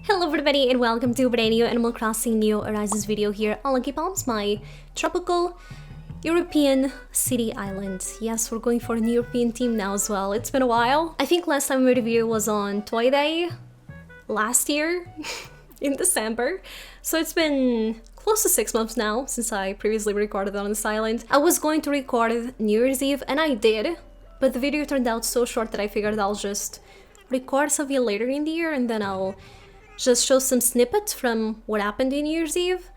Hello everybody and welcome to a brand new Animal Crossing New Horizons video here on Lucky Palms, my tropical European city island. Yes, we're going for a new European theme now as well. It's been a while. I think last time we made a video was on Toy Day last year in December. So it's been close to 6 months now since I previously recorded on this island. I was going to record New Year's Eve and I did, but the video turned out so short that I figured I'll just record something later in the year and then I'll just show some snippets from what happened in New Year's Eve.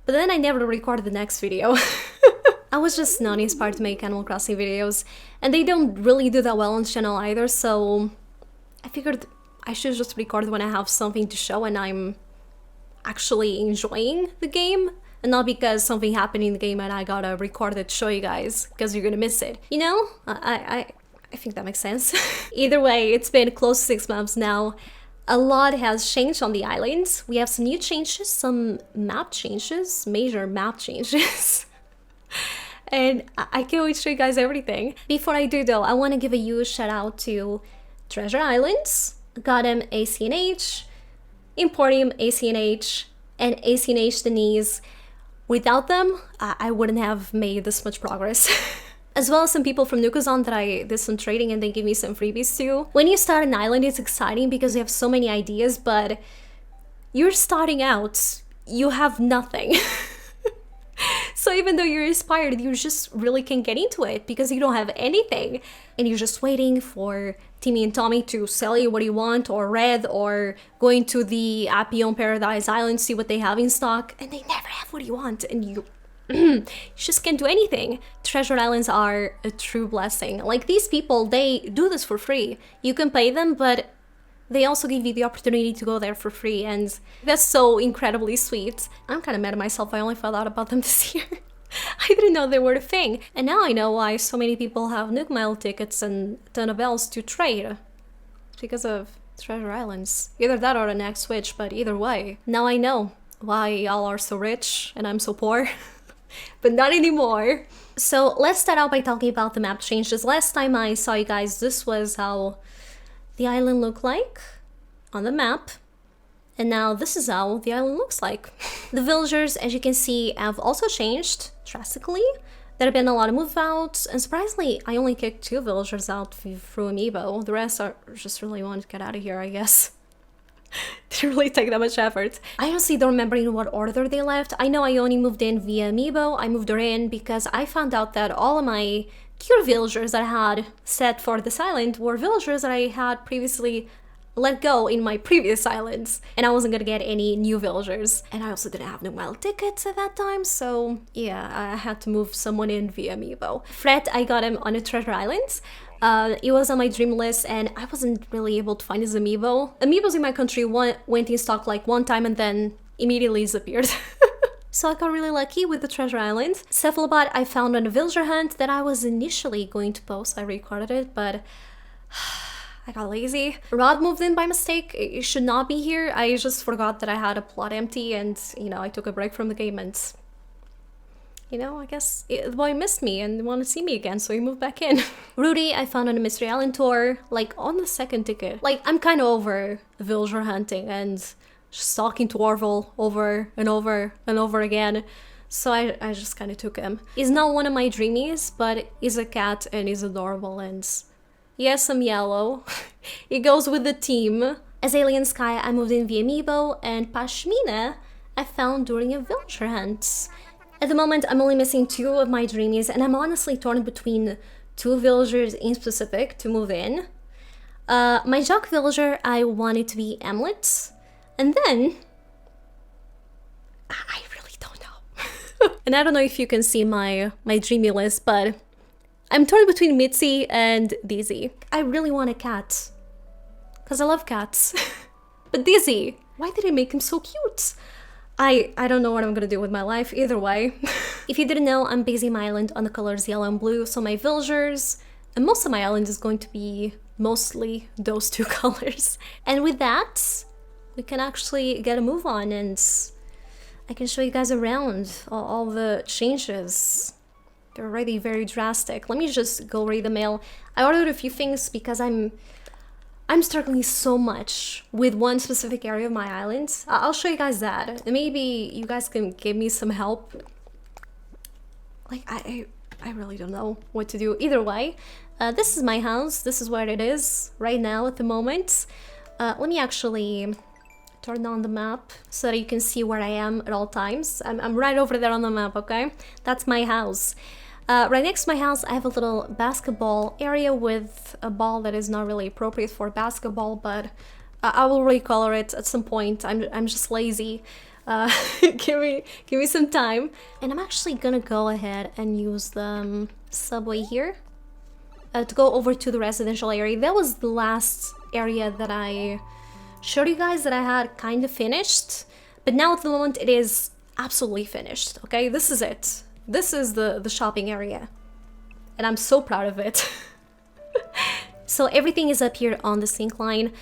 But then I never recorded the next video. I was just not inspired to make Animal Crossing videos, and they don't really do that well on the channel either, so I figured I should just record when I have something to show and I'm actually enjoying the game, and not because something happened in the game and I gotta record it to show you guys, because you're gonna miss it. You know? I think that makes sense. Either way, it's been close to 6 months now. A lot has changed on the island. We have some new changes, some map changes, major map changes. And I can't wait to show you guys everything. Before I do though, I want to give a huge shout out to Treasure Islands, Gotham ACNH, Emporium ACNH, and ACNH Denise. Without them, I wouldn't have made this much progress. As well as some people from Nukazon that I did some trading and they gave me some freebies too. When you start an island, it's exciting because you have so many ideas, but you're starting out, you have nothing. So even though you're inspired, you just really can't get into it because you don't have anything. And you're just waiting for Timmy and Tommy to sell you what you want, or Red, or going to the Apion Paradise Island, see what they have in stock, and they never have what you want, and you just can't do anything. Treasure Islands are a true blessing. Like, these people, they do this for free. You can pay them, but they also give you the opportunity to go there for free, and that's so incredibly sweet. I'm kind of mad at myself. I only found out about them this year. I didn't know they were a thing. And now I know why so many people have Nook Mile tickets and a ton of bells to trade. It's because of Treasure Islands. Either that or the next Switch, but either way. Now I know why y'all are so rich and I'm so poor. But not anymore. So let's start out by talking about the map changes. Last time I saw you guys, this was how the island looked like on the map. And now this is how the island looks like. The villagers, as you can see, have also changed drastically. There have been a lot of move outs, and surprisingly, I only kicked 2 villagers out through Amiibo. The rest are just really wanting to get out of here, I guess. Didn't really take that much effort. I honestly don't remember in what order they left. I know Ione moved in via Amiibo. I moved her in because I found out that all of my cure villagers that I had set for this island were villagers that I had previously let go in my previous islands, and I wasn't gonna get any new villagers. And I also didn't have no mile tickets at that time, so yeah, I had to move someone in via Amiibo. Frett, I got him on a Treasure Islands. It was on my dream list and I wasn't really able to find his amiibo. Amiibos in my country went in stock like one time and then immediately disappeared. So I got really lucky with the Treasure Island. Cephalobot I found on a villager hunt that I was initially going to post. I recorded it, but I got lazy. Rod moved in by mistake. It should not be here. I just forgot that I had a plot empty and, you know, I took a break from the game and, you know, I guess the boy missed me and wanted to see me again, so he moved back in. Rudy, I found on a Mystery Island tour, like on the second ticket. Like, I'm kind of over villager hunting and just talking to Orville over and over and over again. So I just kind of took him. He's not one of my dreamies, but he's a cat and he's adorable and he has some yellow. He goes with the team. Azalea and Skye, I moved in via Amiibo, and Pashmina I found during a villager hunt. At the moment, I'm only missing 2 of my dreamies, and I'm honestly torn between 2 villagers in specific to move in. My Jock villager, I want it to be Hamlet, and then I really don't know. And I don't know if you can see my dreamy list, but I'm torn between Mitzi and Dizzy. I really want a cat, because I love cats. But Dizzy, why did they make him so cute? I don't know what I'm gonna do with my life either way. If you didn't know, I'm basing my island on the colors yellow and blue, so my villagers and most of my island is going to be mostly those 2 colors. And with that, we can actually get a move on and I can show you guys around all the changes. They're already very drastic. Let me just go read the mail. I ordered a few things because I'm I'm struggling so much with one specific area of my island. I'll show you guys that. Maybe you guys can give me some help. Like, I really don't know what to do. Either way, this is my house. This is where it is right now at the moment. Let me actually turn on the map so that you can see where I am at all times. I'm right over there on the map, okay? That's my house. Right next to my house, I have a little basketball area with a ball that is not really appropriate for basketball, but I will recolor it at some point. I'm just lazy. Give me some time. And I'm actually gonna go ahead and use the subway here to go over to the residential area. That was the last area that I showed you guys that I had kind of finished, but now at the moment it is absolutely finished, okay? This is it. This is the shopping area, and I'm so proud of it. So everything is up here on the sink line.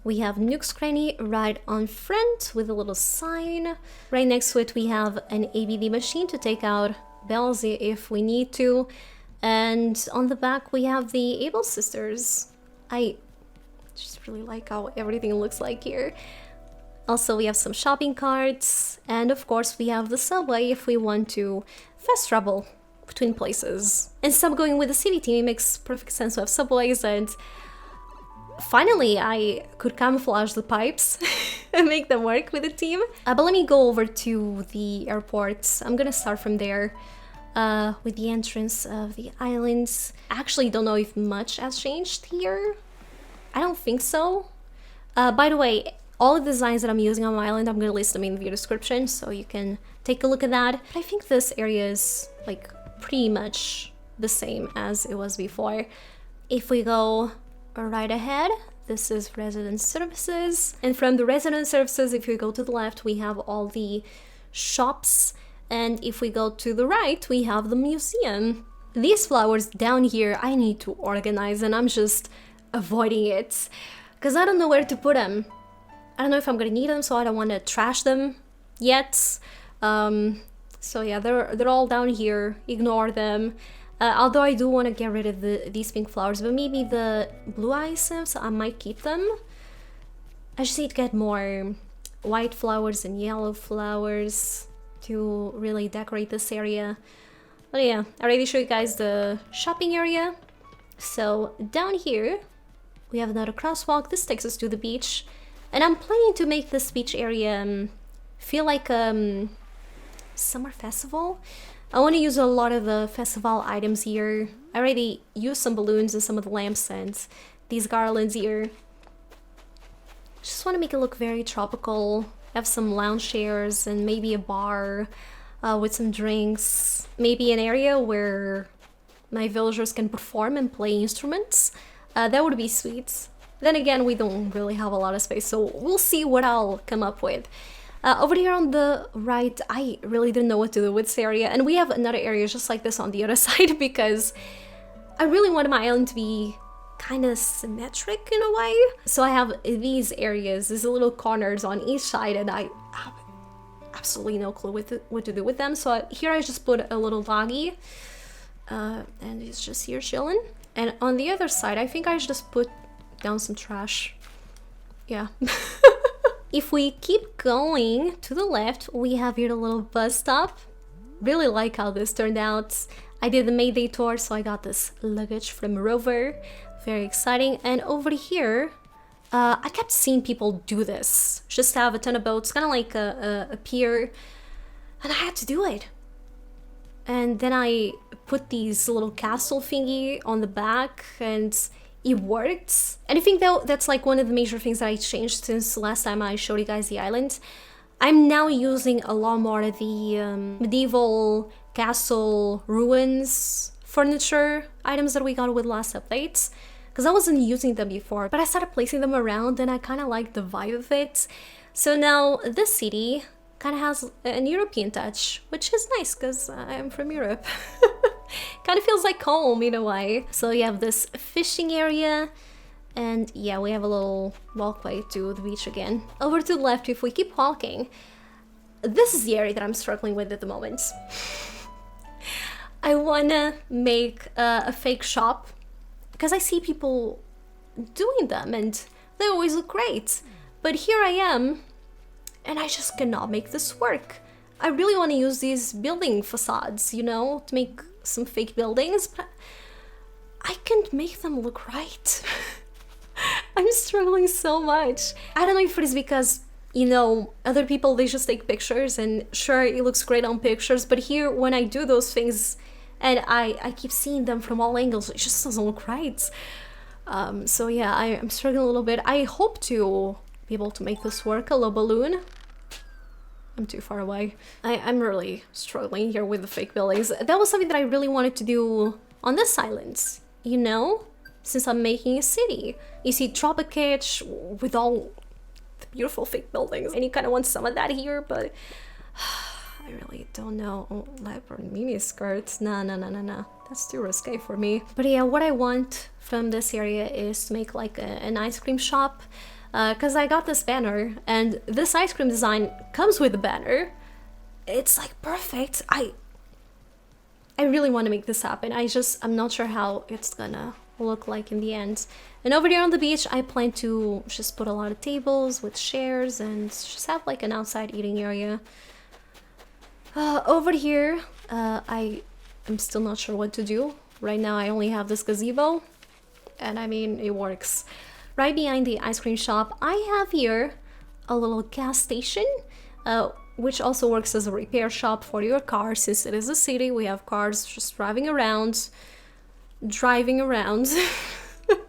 We have Nook's Cranny right on front with a little sign. Right next to it we have an ABD machine to take out bells if we need to. And on the back we have the Able sisters. I just really like how everything looks like here. Also, we have some shopping carts, and of course we have the subway if we want to fast travel between places. And stop going with the city team, it makes perfect sense to have subways, and finally I could camouflage the pipes and make them work with the team. But let me go over to the airport. I'm gonna start from there with the entrance of the islands. I actually don't know if much has changed here. I don't think so. By the way, all the designs that I'm using on my island, I'm gonna list them in the video description, so you can take a look at that. I think this area is like pretty much the same as it was before. If we go right ahead, this is resident services, and from the resident services, if we go to the left, we have all the shops, and if we go to the right, we have the museum. These flowers down here, I need to organize, and I'm just avoiding it because I don't know where to put them. I don't know if I'm gonna need them, so I don't want to trash them yet. So yeah, they're all down here. Ignore them. Although I do want to get rid of these pink flowers, but maybe the blue hyacinths, I might keep them. I just need to get more white flowers and yellow flowers to really decorate this area. But yeah, I already showed you guys the shopping area. So down here, we have another crosswalk. This takes us to the beach. And I'm planning to make this beach area feel like a summer festival. I want to use a lot of the festival items here. I already used some balloons and some of the lamps and these garlands here. Just want to make it look very tropical. Have some lounge chairs and maybe a bar with some drinks. Maybe an area where my villagers can perform and play instruments. That would be sweet. Then again, we don't really have a lot of space, so we'll see what I'll come up with. Over here on the right, I really didn't know what to do with this area, and we have another area just like this on the other side because I really wanted my island to be kind of symmetric in a way. So I have these areas, these little corners on each side, and I have absolutely no clue what to do with them. So here I just put a little doggy, and he's just here chilling. And on the other side, I think I should just put down some trash. Yeah. If we keep going to the left, we have here a little bus stop. Really like how this turned out. I did the Mayday tour, so I got this luggage from Rover. Very exciting. And over here, I kept seeing people do this. Just have a ton of boats, kind of like a pier. And I had to do it. And then I put these little castle thingy on the back, and it worked. And I think that's like one of the major things that I changed since the last time I showed you guys the island. I'm now using a lot more of the medieval castle ruins furniture items that we got with last updates, because I wasn't using them before, but I started placing them around and I kind of like the vibe of it. So now this city kind of has an European touch, which is nice because I'm from Europe. Kind of feels like home in a way. So you have this fishing area, and yeah, we have a little walkway to the beach again. Over to the left, if we keep walking, this is the area that I'm struggling with at the moment. I wanna make a fake shop because I see people doing them, and they always look great. But here I am, and I just cannot make this work. I really want to use these building facades, you know, to make some fake buildings, but I can't make them look right. I'm struggling so much. I don't know if it is because, you know, other people, they just take pictures, and sure, it looks great on pictures, but here, when I do those things, and I keep seeing them from all angles, it just doesn't look right. So yeah, I'm struggling a little bit. I hope to be able to make this work. Hello, balloon. I'm too far away. I'm really struggling here with the fake buildings. That was something that I really wanted to do on this island, you know? Since I'm making a city. You see Tropicage with all the beautiful fake buildings. And you kind of want some of that here, but I really don't know. Oh, leopard mini skirts. No. That's too risque for me. But yeah, what I want from this area is to make like an ice cream shop. Because I got this banner, and this ice cream design comes with a banner. It's like perfect. I really want to make this happen. I'm not sure how it's gonna look like in the end. And over there on the beach, I plan to just put a lot of tables with chairs and just have like an outside eating area. Over here, I'm still not sure what to do. Right now, I only have this gazebo, and I mean, it works. Right behind the ice cream shop, I have here a little gas station, which also works as a repair shop for your car. Since it is a city, we have cars just driving around.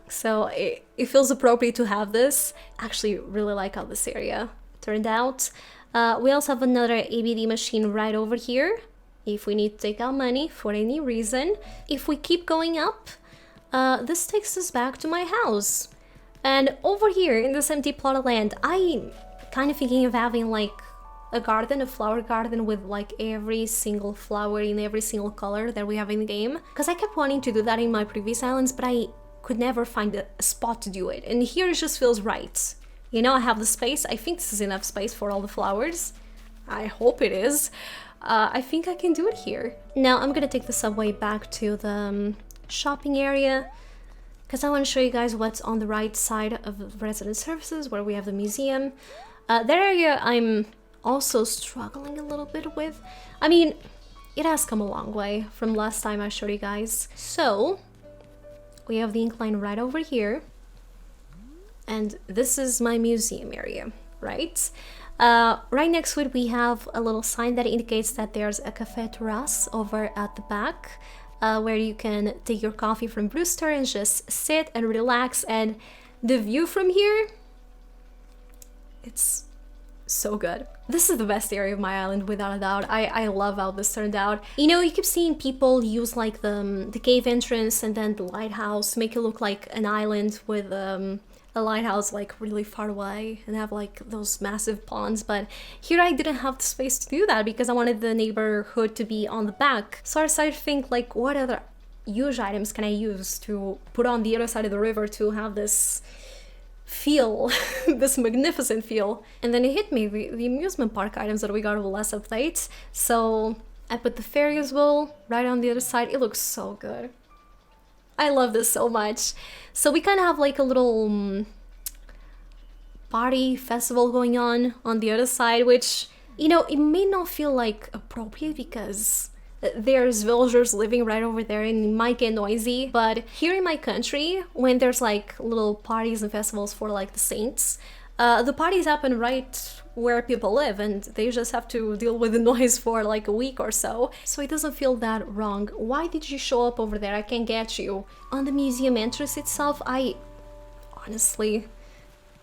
So it feels appropriate to have this. Actually, really like how this area turned out. We also have another ABD machine right over here, if we need to take out money for any reason. If we keep going up, this takes us back to my house. And over here in this empty plot of land, I'm kind of thinking of having like a garden, a flower garden with like every single flower in every single color that we have in the game. Because I kept wanting to do that in my previous islands, but I could never find a spot to do it. And here it just feels right. You know, I have the space. I think this is enough space for all the flowers. I hope it is. I think I can do it here. Now I'm gonna take the subway back to the shopping area, because I want to show you guys what's on the right side of resident services, where we have the museum. That area I'm also struggling a little bit with. I mean, it has come a long way from last time I showed you guys. So, we have the incline right over here. And this is my museum area, right? Right next to it, we have a little sign that indicates that there's a cafe Terrace over at the back. Where you can take your coffee from Brewster and just sit and relax, and the view from here, it's so good. This is the best area of my island without a doubt. I love how this turned out. You know, you keep seeing people use like the cave entrance and then the lighthouse to make it look like an island with a lighthouse like really far away and have like those massive ponds, but here I didn't have the space to do that because I wanted the neighborhood to be on the back. So I started to think like, what other huge items can I use to put on the other side of the river to have this feel, this magnificent feel. And then it hit me, the amusement park items that we got with the last update. So I put the Ferris wheel right on the other side. It looks so good. I love this so much. So we kind of have like a little party festival going on the other side, which, you know, it may not feel like appropriate because there's villagers living right over there and it might get noisy. But here in my country, when there's like little parties and festivals for like the saints, the parties happen right where people live and they just have to deal with the noise for like a week or so. So it doesn't feel that wrong. Why did you show up over there? I can't get you. On the museum entrance itself, honestly,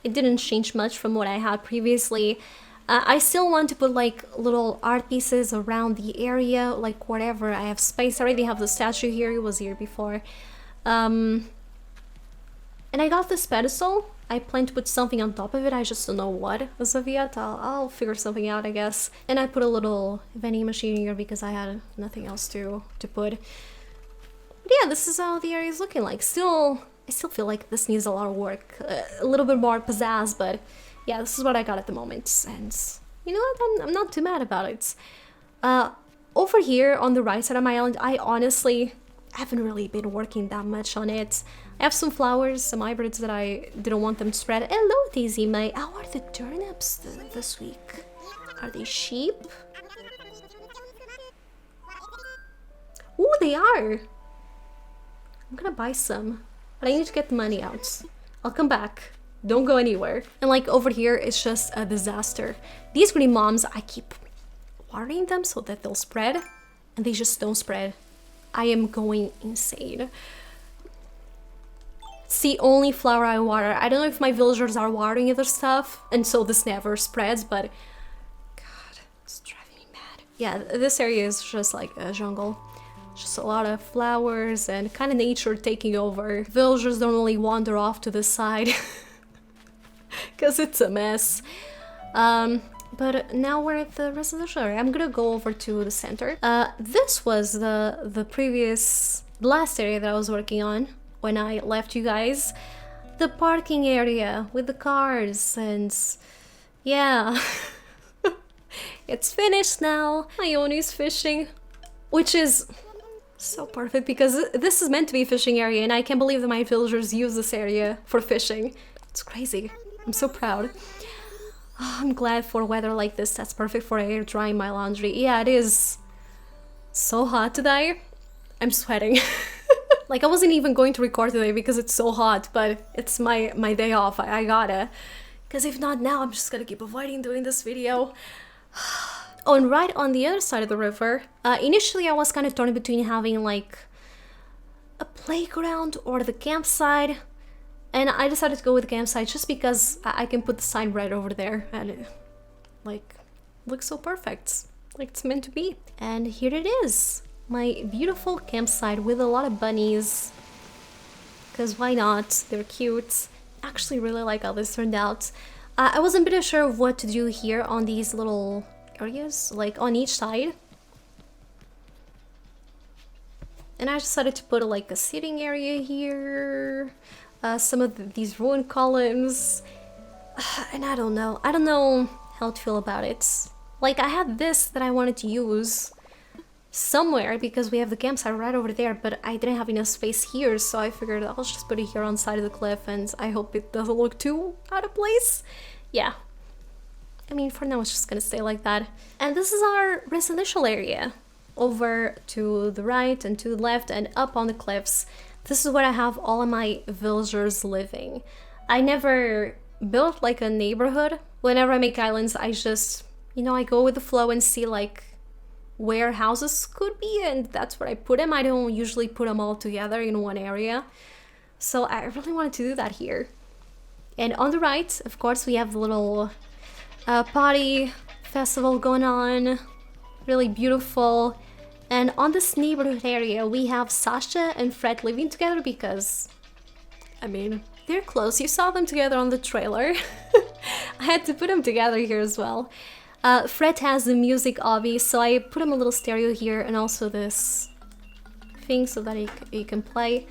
it didn't change much from what I had previously. I still want to put like little art pieces around the area, like whatever. I have space. I already have the statue here. It was here before. And I got this pedestal. I plan to put something on top of it. I just don't know what as of yet. I'll figure something out, I guess. And I put a little vending machine here because I had nothing else to put. But yeah, this is how the area is looking like. I still feel like this needs a lot of work. A little bit more pizzazz, but yeah, this is what I got at the moment. And you know what? I'm not too mad about it. Over here on the right side of my island, I honestly haven't really been working that much on it. I I have some flowers, some hybrids that I didn't want them to spread. Hello, Daisy May. How are the turnips this week? Are they sheep? Ooh, they are! I'm gonna buy some, but I need to get the money out. I'll come back. Don't go anywhere. And like over here, it's just a disaster. These green moms, I keep watering them so that they'll spread, and they just don't spread. I am going insane. It's the only flower I water. I don't know if my villagers are watering other stuff, and so this never spreads, but God, it's driving me mad. Yeah, this area is just like a jungle. Just a lot of flowers and kind of nature taking over. Villagers don't really wander off to the side because it's a mess. But now we're at the residential area. I'm gonna go over to the center. This was the last area that I was working on when I left you guys. The parking area with the cars, and yeah. It's finished now. Ione's fishing, which is so perfect because this is meant to be a fishing area, and I can't believe that my villagers use this area for fishing. It's crazy. I'm so proud. Oh, I'm glad for weather like this. That's perfect for air drying my laundry. Yeah, it is so hot today. I'm sweating. Like, I wasn't even going to record today because it's so hot, but it's my day off. I gotta. Because if not now, I'm just gonna keep avoiding doing this video. Oh, and right on the other side of the river, initially I was kind of torn between having like a playground or the campsite. And I decided to go with the campsite just because I can put the sign right over there and it, like, looks so perfect. Like it's meant to be. And here it is. My beautiful campsite with a lot of bunnies. Because why not? They're cute. Actually really like how this turned out. I wasn't a bit sure of what to do here on these little areas, like on each side. And I decided to put like a sitting area here. Some of these ruined columns, and I don't know how to feel about it. Like, I had this that I wanted to use somewhere because we have the campsite right over there, but I didn't have enough space here, so I figured I'll just put it here on the side of the cliff, and I hope it doesn't look too out of place. Yeah, I mean, for now it's just gonna stay like that. And this is our residential area. Over to the right and to the left and up on the cliffs. This is where I have all of my villagers living. I never built like a neighborhood. Whenever I make islands, I just, you know, I go with the flow and see like where houses could be, and that's where I put them. I don't usually put them all together in one area. So I really wanted to do that here. And on the right, of course, we have the little party festival going on. Really beautiful. And on this neighborhood area, we have Sasha and Frett living together because, I mean, they're close. You saw them together on the trailer. I had to put them together here as well. Frett has the music hobby, so I put him a little stereo here and also this thing so that he can play.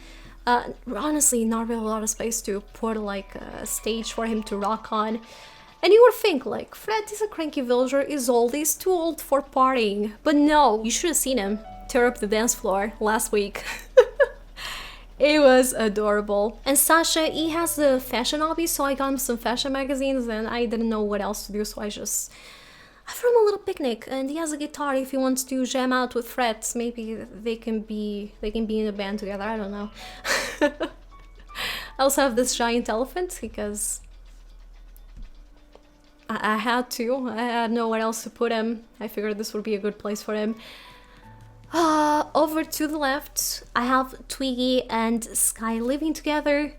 Honestly, not really a lot of space to put like a stage for him to rock on. And you would think, like, Frett is a cranky villager, is old, he's too old for partying. But no, you should have seen him tear up the dance floor last week. It was adorable. And Sasha, he has the fashion hobby, so I got him some fashion magazines and I didn't know what else to do, so I threw him a little picnic, and he has a guitar if he wants to jam out with Frett. Maybe they can be in a band together, I don't know. I also have this giant elephant because I had to. I had nowhere else to put him. I figured this would be a good place for him. Over to the left, I have Twiggy and Skye living together.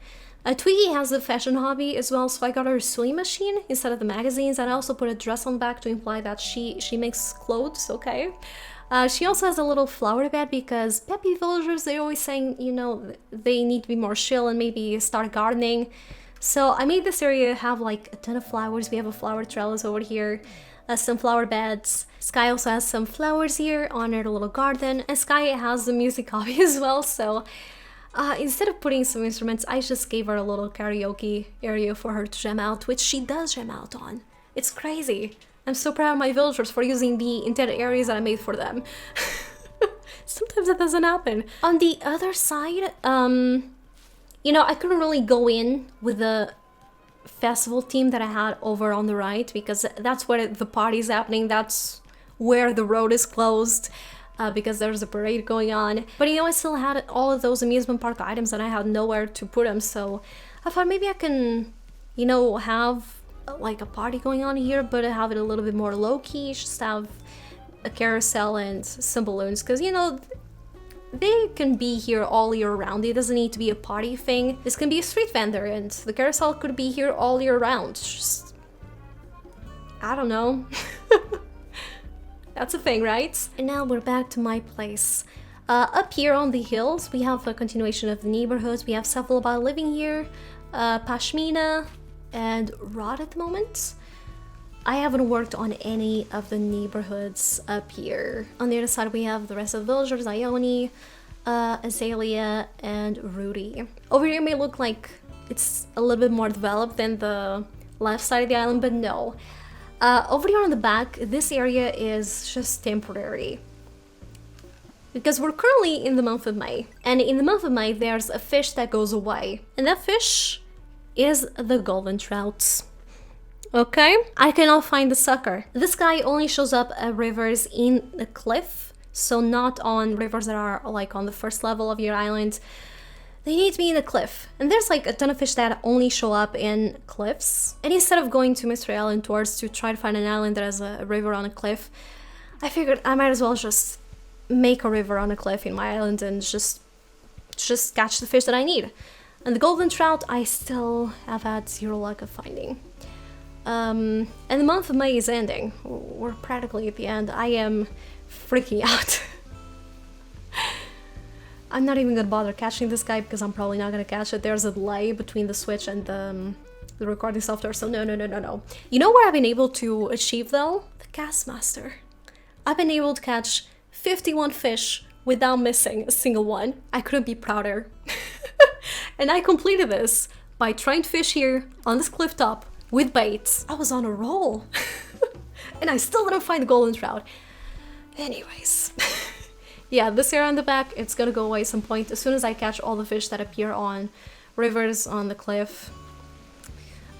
Twiggy has a fashion hobby as well, so I got her a sewing machine instead of the magazines, and I also put a dress on the back to imply that she makes clothes, okay? She also has a little flower bed because peppy villagers, they're always saying, you know, they need to be more chill and maybe start gardening. So I made this area have like a ton of flowers. We have a flower trellis over here, some flower beds. Skye also has some flowers here on her little garden, and Skye has the music hobby as well, so instead of putting some instruments, I just gave her a little karaoke area for her to jam out, which she does jam out on. It's crazy. I'm so proud of my villagers for using the intended areas that I made for them. Sometimes that doesn't happen. On the other side, You know, I couldn't really go in with the festival theme that I had over on the right because that's where the party's happening. That's where the road is closed because there's a parade going on. But you know, I still had all of those amusement park items and I had nowhere to put them. So I thought maybe I can, you know, have like a party going on here, but have it a little bit more low-key. Just have a carousel and some balloons because, you know, they can be here all year round. It doesn't need to be a party thing. This can be a street vendor and the carousel could be here all year round. Just, I don't know. That's a thing, right? And now we're back to my place. Up here on the hills, we have a continuation of the neighborhoods. We have Cephalobot living here, Pashmina, and Rod at the moment. I haven't worked on any of the neighborhoods up here. On the other side, we have the rest of the villagers, Ione, Azalea, and Rudy. Over here may look like it's a little bit more developed than the left side of the island, but no. Over here on the back, this area is just temporary. Because we're currently in the month of May. And in the month of May, there's a fish that goes away. And that fish is the golden trout. Okay, I cannot find the sucker. This guy only shows up at rivers in the cliff, so not on rivers that are like on the first level of your island. They need to be in the cliff. And there's like a ton of fish that only show up in cliffs. And instead of going to Mystery Island towards to try to find an island that has a river on a cliff, I figured I might as well just make a river on a cliff in my island and just catch the fish that I need. And the golden trout, I still have had zero luck of finding. And the month of May is ending. We're practically at the end. I am freaking out. I'm not even gonna bother catching this guy because I'm probably not gonna catch it. There's a delay between the Switch and the recording software, so no. You know what I've been able to achieve though? The Cast Master. I've been able to catch 51 fish without missing a single one. I couldn't be prouder. And I completed this by trying to fish here on this cliff top with baits. I was on a roll. And I still didn't find the golden trout. Anyways. Yeah, this area on the back, it's gonna go away at some point as soon as I catch all the fish that appear on rivers on the cliff.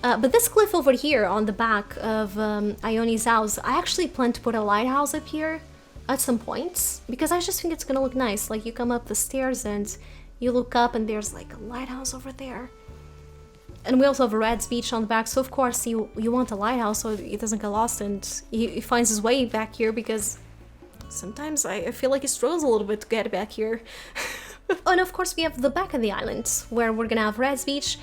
But this cliff over here on the back of Ione's house, I actually plan to put a lighthouse up here at some point because I just think it's gonna look nice. Like you come up the stairs and you look up and there's like a lighthouse over there. And we also have a Red's Beach on the back, so of course you want a lighthouse so he doesn't get lost and he finds his way back here because sometimes I feel like he struggles a little bit to get back here. Oh, and of course we have the back of the island where we're gonna have Red's Beach.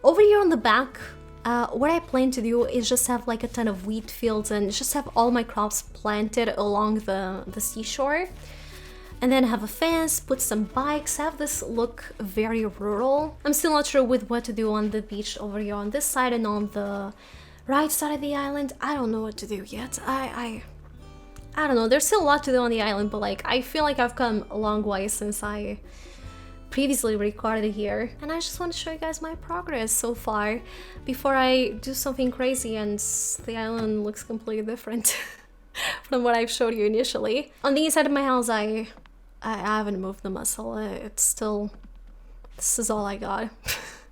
Over here on the back, what I plan to do is just have like a ton of wheat fields and just have all my crops planted along the seashore. And then have a fence, put some bikes, have this look very rural. I'm still not sure with what to do on the beach over here on this side and on the right side of the island. I don't know what to do yet. I don't know, there's still a lot to do on the island, but like I feel like I've come a long way since I previously recorded here. And I just want to show you guys my progress so far before I do something crazy and the island looks completely different from what I've showed you initially. On the inside of my house, I haven't moved the muscle. It's still, this is all I got.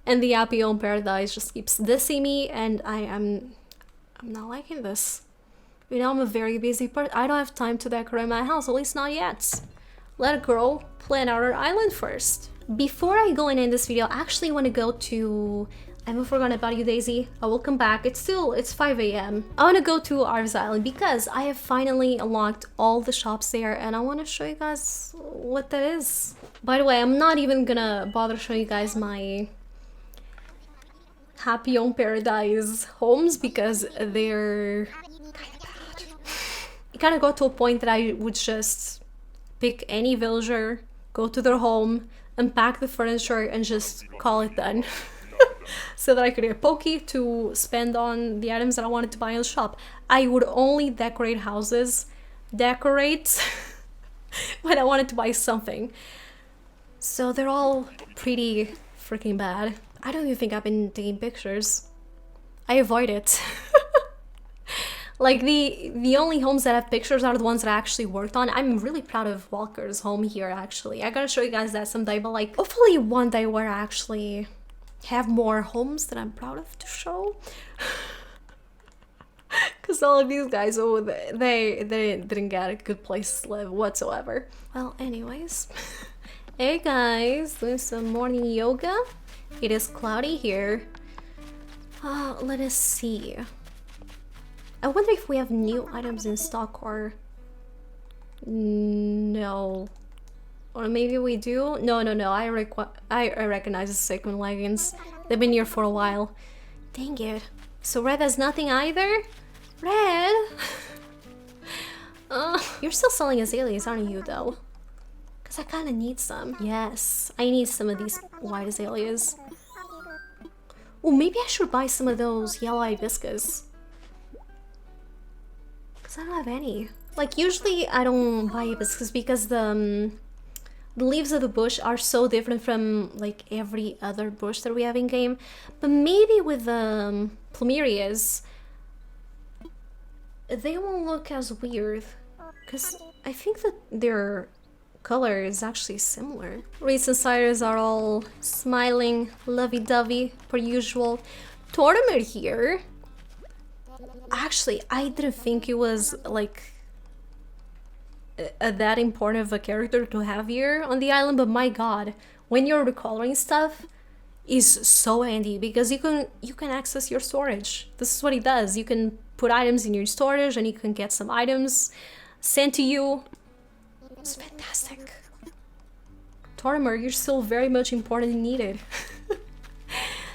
And the Happy Home Paradise just keeps dissing me, and I'm not liking this. You know, I'm a very busy person. I don't have time to decorate my house, at least not yet. Let a girl plan out her island first. Before I go and end this video, I actually want to go to... I haven't forgotten about you, Daisy. I will come back. It's 5 AM. I want to go to Arves Island because I have finally unlocked all the shops there and I want to show you guys what that is. By the way, I'm not even gonna bother showing you guys my Happy Home Paradise homes because they're kind of bad. It kind of got to a point that I would just pick any villager, go to their home, unpack the furniture and just call it done. So that I could get pokey to spend on the items that I wanted to buy in the shop. I would only decorate houses, when I wanted to buy something. So they're all pretty freaking bad. I don't even think I've been taking pictures. I avoid it. Like the only homes that have pictures are the ones that I actually worked on. I'm really proud of Walker's home here, actually. I gotta show you guys that someday, but like hopefully one day where I actually have more homes that I'm proud of to show. Because all of these guys, oh, they didn't get a good place to live whatsoever. Well, anyways. Hey guys, doing some morning yoga. It is cloudy here. Let us see. I wonder if we have new items in stock or... No. Or maybe we do? No. I recognize the Sigmund leggings. They've been here for a while. Dang it. So Red has nothing either? Red? You're still selling azaleas, aren't you, though? Because I kind of need some. Yes, I need some of these white azaleas. Oh, maybe I should buy some of those yellow hibiscus. Because I don't have any. Like, usually I don't buy hibiscus because the leaves of the bush are so different from, like, every other bush that we have in-game. But maybe with the plumerias, they won't look as weird. Because I think that their color is actually similar. Reeds and Cyrus are all smiling, lovey-dovey, per usual. Tortimer here. Actually, I didn't think it was, like, that important of a character to have here on the island, but my god, when you're recoloring stuff, is so handy because you can access your storage. This is what it does. You can put items in your storage and you can get some items sent to you. It's fantastic. Tortimer, you're still very much important and needed.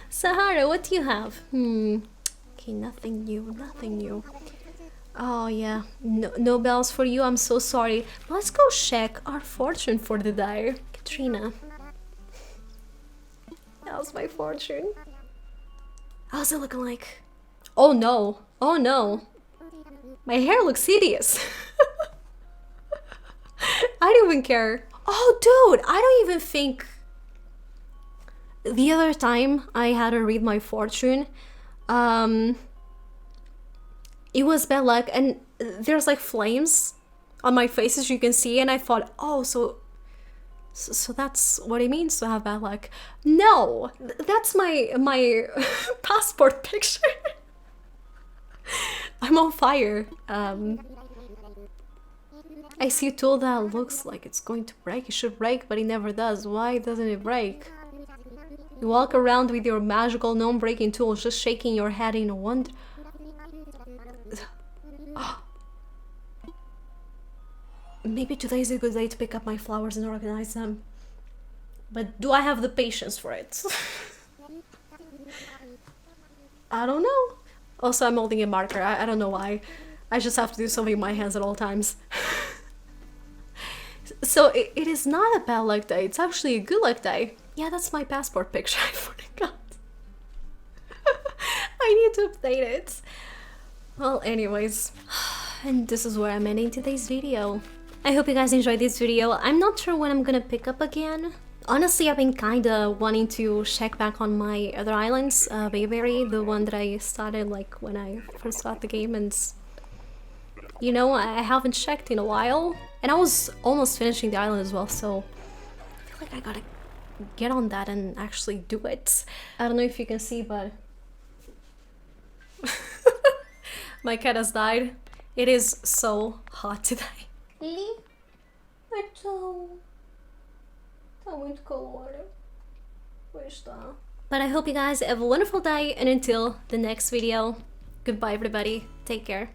Sahara, what do you have? Okay, nothing new. Oh yeah, no bells for you, I'm so sorry. Let's go check our fortune for the day. Katrina. How's my fortune? How's it looking like? Oh no, my hair looks hideous. I don't even care. Oh dude, I don't even think... The other time I had to read my fortune, it was bad luck and there's like flames on my face as you can see, and I thought, oh, so that's what it means to have bad luck. No, that's my passport picture. I'm on fire. I see a tool that looks like it's going to break. It should break, but it never does. Why doesn't it break? You walk around with your magical non-breaking tools, just shaking your head in wonder. Maybe today's a good day to pick up my flowers and organize them. But do I have the patience for it? I don't know. Also, I'm holding a marker. I don't know why. I just have to do something with my hands at all times. So it is not a bad luck day. It's actually a good luck day. Yeah, that's my passport picture. I forgot. I need to update it. Well, anyways. And this is where I'm ending today's video. I hope you guys enjoyed this video. I'm not sure when I'm gonna pick up again. Honestly, I've been kinda wanting to check back on my other islands. Bayberry, the one that I started like when I first got the game, and you know, I haven't checked in a while. And I was almost finishing the island as well, so I feel like I gotta get on that and actually do it. I don't know if you can see, but my cat has died. It is so hot today. Lily? Então... Tá muito calor. Pois tá. But I hope you guys have a wonderful day, and until the next video, goodbye everybody. Take care.